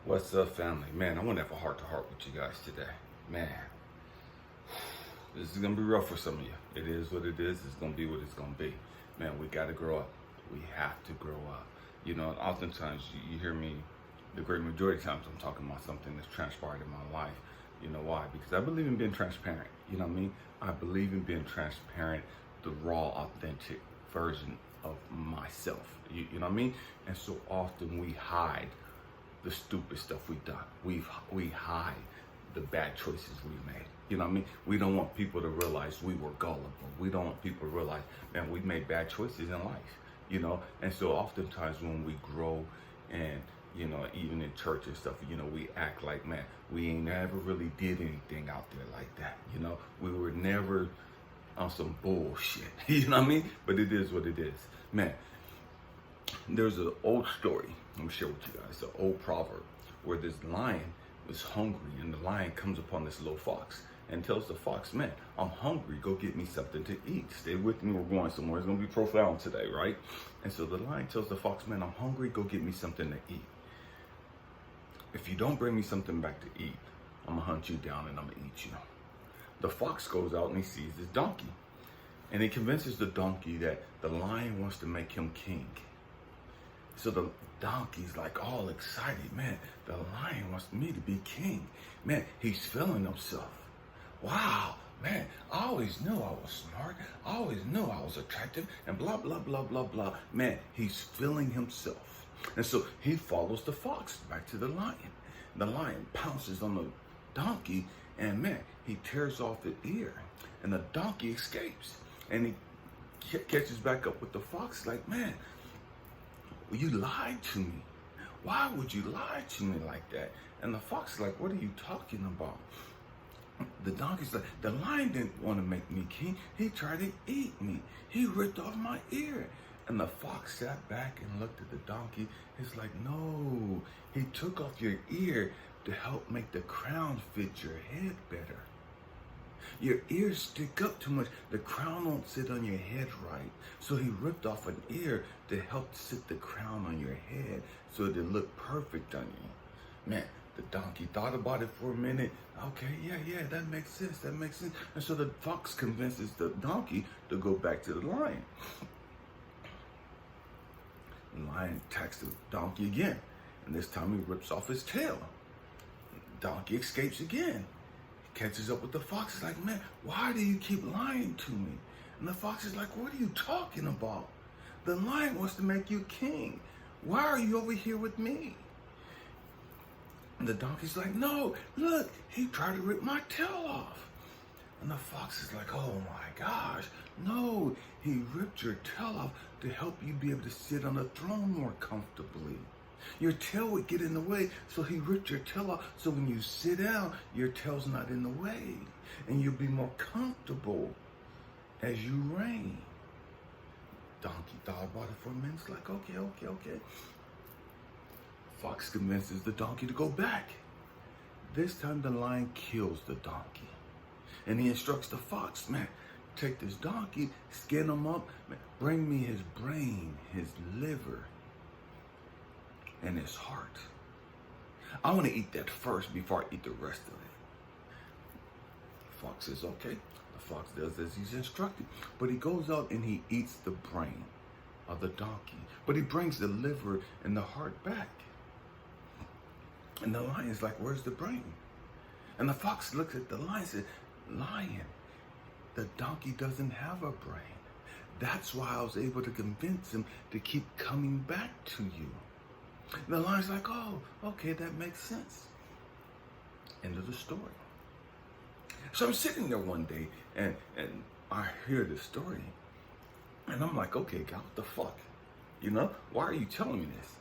What's up, family? Man, I want to have a heart-to-heart with you guys today. Man, this is going to be rough for some of you. It is what it is. It's going to be what it's going to be. Man, we got to grow up. We have to grow up. You know, oftentimes you hear me, the great majority of times I'm talking about something that's transpired in my life. You know why? Because I believe in being transparent. You know what I mean? I believe in being transparent, the raw, authentic version of myself. You know what I mean? And so often we hide the stupid stuff we've done. We hide the bad choices we made. You know what I mean? We don't want people to realize we were gullible. We don't want people to realize, man, we made bad choices in life. You know? And so oftentimes when we grow and, you know, even in church and stuff, you know, we act like, man, we ain't never really did anything out there like that. You know? We were never on some bullshit. You know what I mean? But it is what it is. Man, there's an old story I'm gonna share with you guys, an old proverb where this lion was hungry and the lion comes upon this little fox and tells the fox, man, I'm hungry, go get me something to eat. Stay with me, we're going somewhere. It's gonna be profound today, right? And so the lion tells the fox, man, I'm hungry, go get me something to eat. If you don't bring me something back to eat, I'm gonna hunt you down and I'm gonna eat you. The fox goes out and he sees this donkey. And he convinces the donkey that the lion wants to make him king. So the donkey's like all excited, man, the lion wants me to be king. Man, he's feeling himself. Wow, man, I always knew I was smart. I always knew I was attractive and blah, blah, blah, blah, blah. Man, he's feeling himself. And so he follows the fox back to the lion. The lion pounces on the donkey and man, he tears off the ear and the donkey escapes. And he catches back up with the fox like, man, you lied to me. Why would you lie to me like that? And the fox is like, what are you talking about? The donkey's like, the lion didn't want to make me king. He tried to eat me. He ripped off my ear. And the fox sat back and looked at the donkey. He's like, no, he took off your ear to help make the crown fit your head better. Your ears stick up too much. The crown won't sit on your head right. So he ripped off an ear to help sit the crown on your head so it'd look perfect on you. Man, the donkey thought about it for a minute. Okay, yeah, that makes sense. That makes sense. And so the fox convinces the donkey to go back to the lion. The lion attacks the donkey again. And this time he rips off his tail. The donkey escapes again. Catches up with the fox. He's like, man, why do you keep lying to me? And the fox is like, what are you talking about? The lion wants to make you king. Why are you over here with me? And the donkey's like, no, look, he tried to rip my tail off. And the fox is like, oh my gosh, no, he ripped your tail off to help you be able to sit on the throne more comfortably. Your tail would get in the way, so he ripped your tail off. So when you sit down, your tail's not in the way. And you'll be more comfortable as you reign. Donkey thought about it for a minute. It's like, okay. Fox convinces the donkey to go back. This time the lion kills the donkey. And he instructs the fox, man, take this donkey, skin him up, man, bring me his brain, his liver, and his heart. I want to eat that first before I eat the rest of it. The fox says, okay. The fox does as he's instructed. But he goes out and he eats the brain of the donkey. But he brings the liver and the heart back. And the lion's like, where's the brain? And the fox looks at the lion and says, lion, the donkey doesn't have a brain. That's why I was able to convince him to keep coming back to you. And the lion's like, oh, okay, that makes sense. End of the story. So I'm sitting there one day and I hear this story. And I'm like, okay, God, what the fuck? You know, why are you telling me this?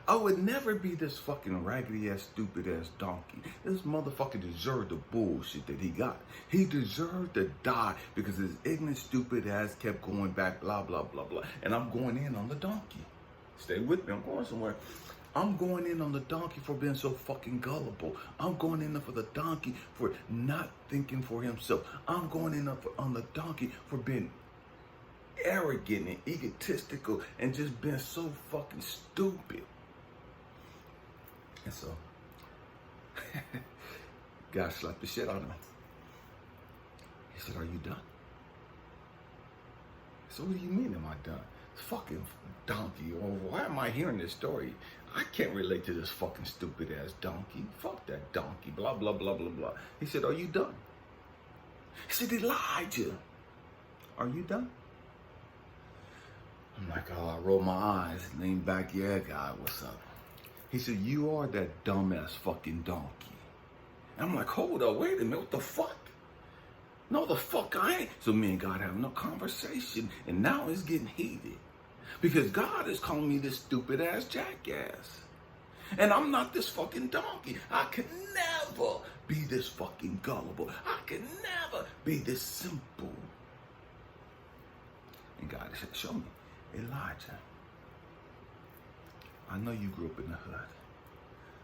I would never be this fucking raggedy ass, stupid ass donkey. This motherfucker deserved the bullshit that he got. He deserved to die because his ignorant, stupid ass kept going back, blah, blah, blah, blah. And I'm going in on the donkey. Stay with me, I'm going somewhere. I'm going in on the donkey for being so fucking gullible. I'm going in for the donkey for not thinking for himself. I'm going in on the donkey for being arrogant and egotistical and just being so fucking stupid. And so God slapped the shit out of him. He said, are you done? So what do you mean, am I done? Fucking donkey. Or why am I hearing this story? I can't relate to this fucking stupid ass donkey. Fuck that donkey. Blah, blah, blah, blah, blah. He said, are you done? He said, Elijah, are you done? I'm like, oh, I roll my eyes, lean back, yeah, God, what's up? He said, you are that dumbass fucking donkey. And I'm like, hold up, wait a minute, what the fuck? No, the fuck I ain't. So me and God having a conversation, and now it's getting heated. Because God is calling me this stupid ass jackass. And I'm not this fucking donkey. I could never be this fucking gullible. I could never be this simple. And God said, show me, Elijah, I know you grew up in the hood.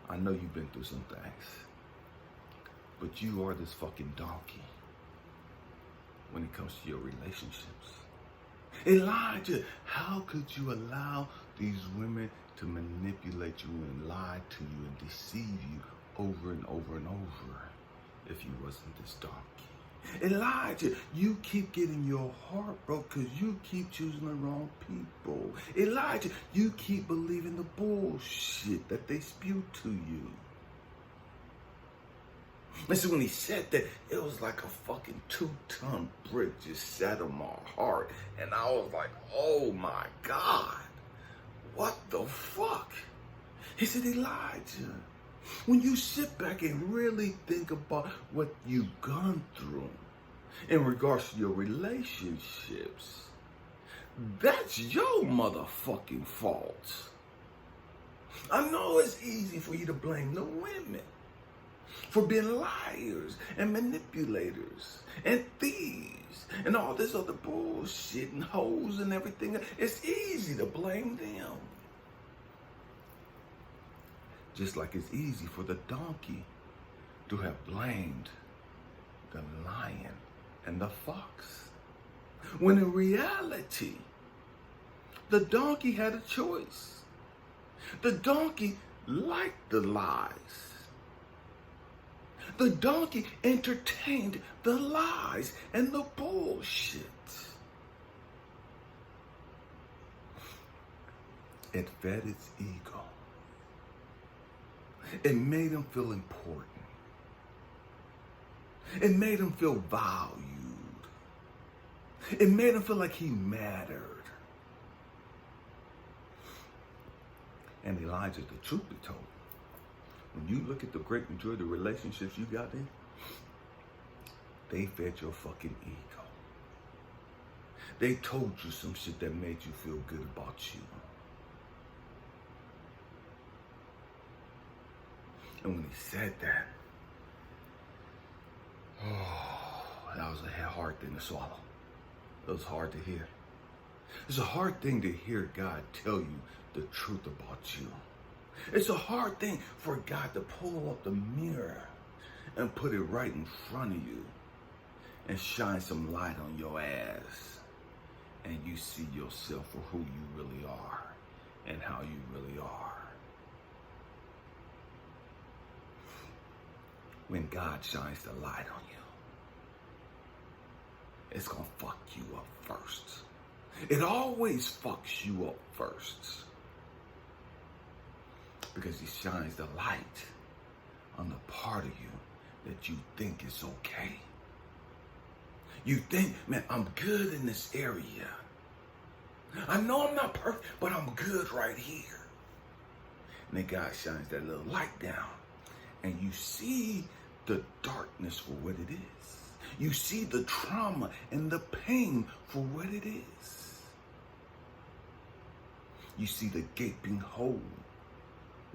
I know you've been through some things. But you are this fucking donkey when it comes to your relationships. Elijah, how could you allow these women to manipulate you and lie to you and deceive you over and over and over if you wasn't this donkey? Elijah, you keep getting your heart broke because you keep choosing the wrong people. Elijah, you keep believing the bullshit that they spew to you. And so when he said that, it was like a fucking 2-ton brick just sat on my heart. And I was like, oh my God, what the fuck? He said, Elijah, when you sit back and really think about what you've gone through in regards to your relationships, that's your motherfucking fault. I know it's easy for you to blame the women for being liars and manipulators and thieves and all this other bullshit and hoes and everything. It's easy to blame them. Just like it's easy for the donkey to have blamed the lion and the fox. When in reality, the donkey had a choice. The donkey liked the lies. The donkey entertained the lies and the bullshit. It fed its ego. It made him feel important. It made him feel valued. It made him feel like he mattered. And Elijah, the truth be told, when you look at the great majority of the relationships you got in, they fed your fucking ego. They told you some shit that made you feel good about you. And when he said that, oh, that was a hard thing to swallow. It was hard to hear. It's a hard thing to hear God tell you the truth about you. It's a hard thing for God to pull up the mirror and put it right in front of you and shine some light on your ass, and you see yourself for who you really are and how you really are. When God shines the light on you, it's gonna fuck you up first. It always fucks you up first. Because he shines the light on the part of you that you think is okay. You think, man, I'm good in this area. I know I'm not perfect, but I'm good right here. And then God shines that little light down, and you see the darkness for what it is. You see the trauma and the pain for what it is. You see the gaping hole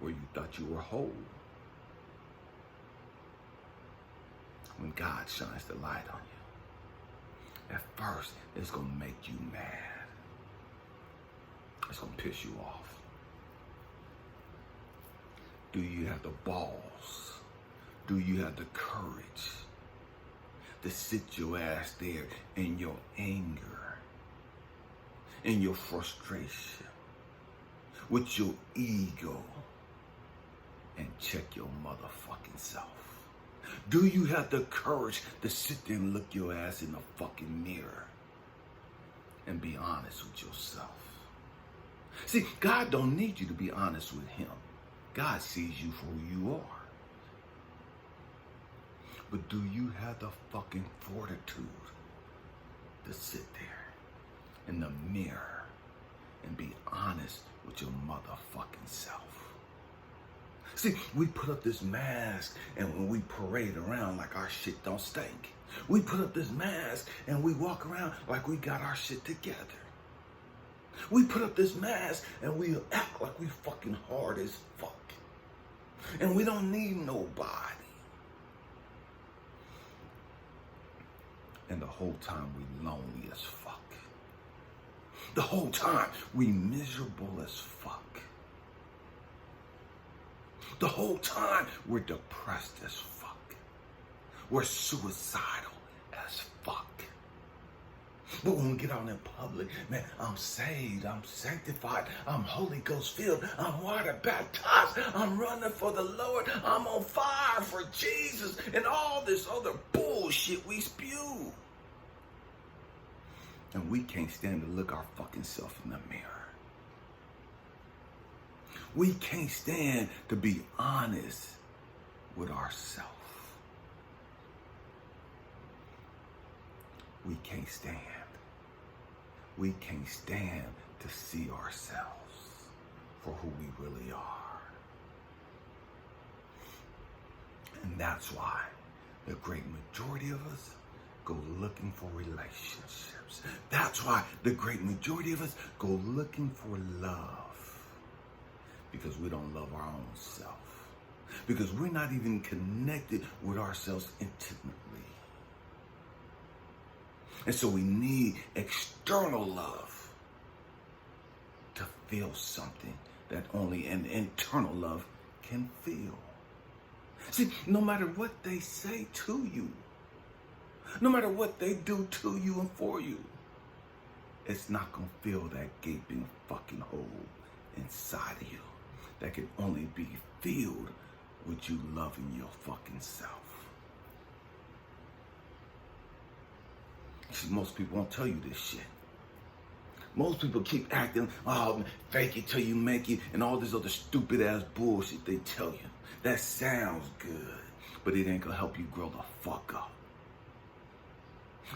where you thought you were whole. When God shines the light on you, at first it's gonna make you mad. It's gonna piss you off. Do you have the balls? Do you have the courage to sit your ass there in your anger, in your frustration, with your ego, and check your motherfucking self? Do you have the courage to sit there and look your ass in the fucking mirror and be honest with yourself? See, God don't need you to be honest with him. God sees you for who you are. But do you have the fucking fortitude to sit there in the mirror and be honest with your motherfucking self? See, we put up this mask and when we parade around like our shit don't stink. We put up this mask and we walk around like we got our shit together. We put up this mask and we act like we fucking hard as fuck. And we don't need nobody. And the whole time we lonely as fuck. The whole time we miserable as fuck. The whole time we're depressed as fuck. We're suicidal as fuck. But when we get out in public, man, I'm saved, I'm sanctified, I'm Holy Ghost filled, I'm water baptized, I'm running for the Lord, I'm on fire for Jesus, and all this other bullshit we spew. And we can't stand to look our fucking self in the mirror. We can't stand to be honest with ourselves. We can't stand. We can't stand to see ourselves for who we really are. And that's why the great majority of us go looking for relationships. That's why the great majority of us go looking for love. Because we don't love our own self. Because we're not even connected with ourselves intimately. And so we need external love to feel something that only an internal love can feel. See, no matter what they say to you, no matter what they do to you and for you, it's not going to fill that gaping fucking hole inside of you that can only be filled with you loving your fucking self. See, most people won't tell you this shit. Most people keep acting, oh, fake it till you make it, and all this other stupid ass bullshit they tell you. That sounds good, but it ain't gonna help you grow the fuck up.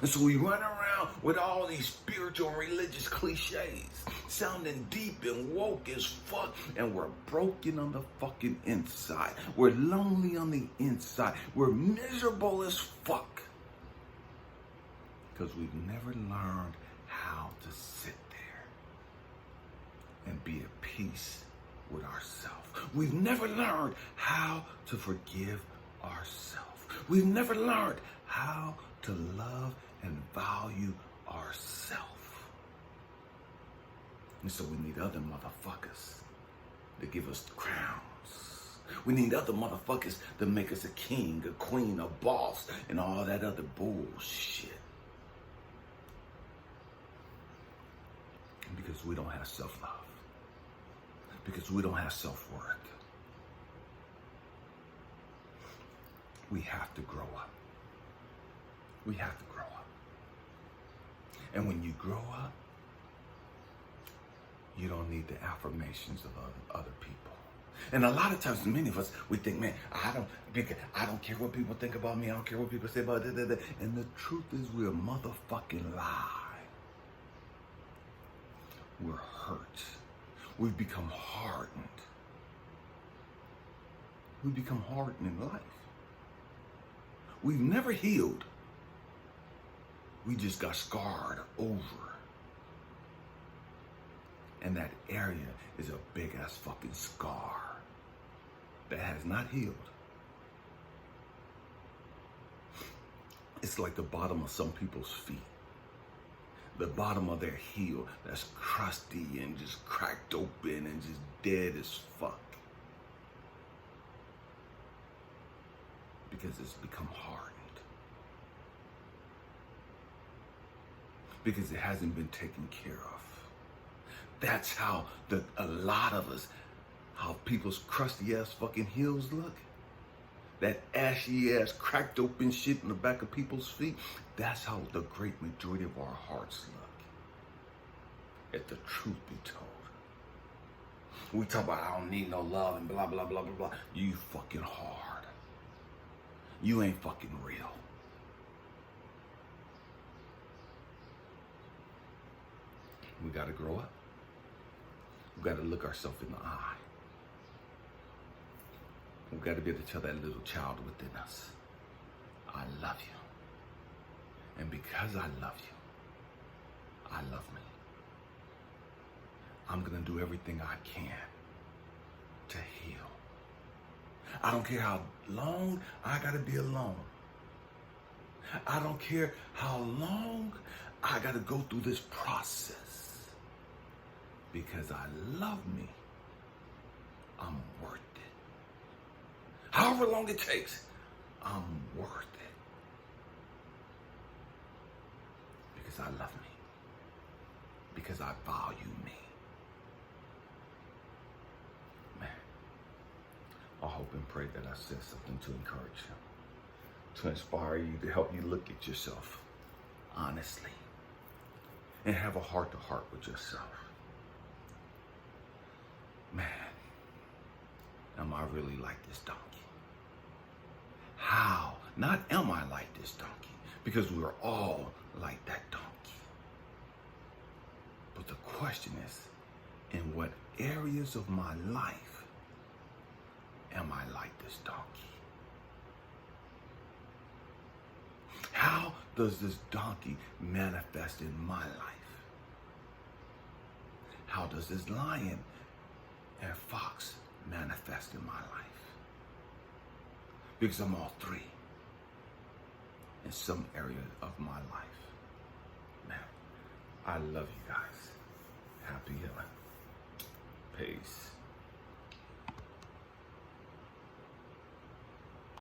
And so we run around with all these spiritual and religious cliches, sounding deep and woke as fuck, and we're broken on the fucking inside. We're lonely on the inside. We're miserable as fuck. Because we've never learned how to sit there and be at peace with ourselves. We've never learned how to forgive ourselves. We've never learned how to love and value ourselves. And so we need other motherfuckers to give us crowns. We need other motherfuckers to make us a king, a queen, a boss, and all that other bullshit. Because we don't have self-love. Because we don't have self-worth. We have to grow up. We have to grow up. And when you grow up, you don't need the affirmations of other people. And a lot of times, many of us, we think, man, I don't care what people think about me. I don't care what people say about it. And the truth is, we're a motherfucking lie. We're hurt. We've become hardened. We've become hardened in life. We've never healed. We just got scarred over. And that area is a big ass fucking scar that has not healed. It's like the bottom of some people's feet. The bottom of their heel that's crusty and just cracked open and just dead as fuck. Because it's become hardened. Because it hasn't been taken care of. That's how a lot of us how people's crusty ass fucking heels look, that ashy ass cracked open shit in the back of people's feet, that's how the great majority of our hearts look. If the truth be told. We talk about I don't need no love and blah, blah, blah, blah, blah. You fucking hard. You ain't fucking real. We gotta grow up. We gotta look ourselves in the eye. We gotta be able to tell that little child within us, I love you. And because I love you, I love me. I'm gonna do everything I can to heal. I don't care how long I gotta be alone. I don't care how long I gotta go through this process. Because I love me, I'm worth it. However long it takes, I'm worth it. Because I love me. Because I value me. Man, I hope and pray that I said something to encourage you, to inspire you, to help you look at yourself honestly and have a heart-to-heart with yourself. Man, am I really like this donkey? How? Not am I like this donkey, because we're all like that donkey. But the question is, in what areas of my life am I like this donkey? How does this donkey manifest in my life? How does this lion and fox manifest in my life? Because I'm all three in some area of my life. Man, I love you guys. Happy healing. Peace.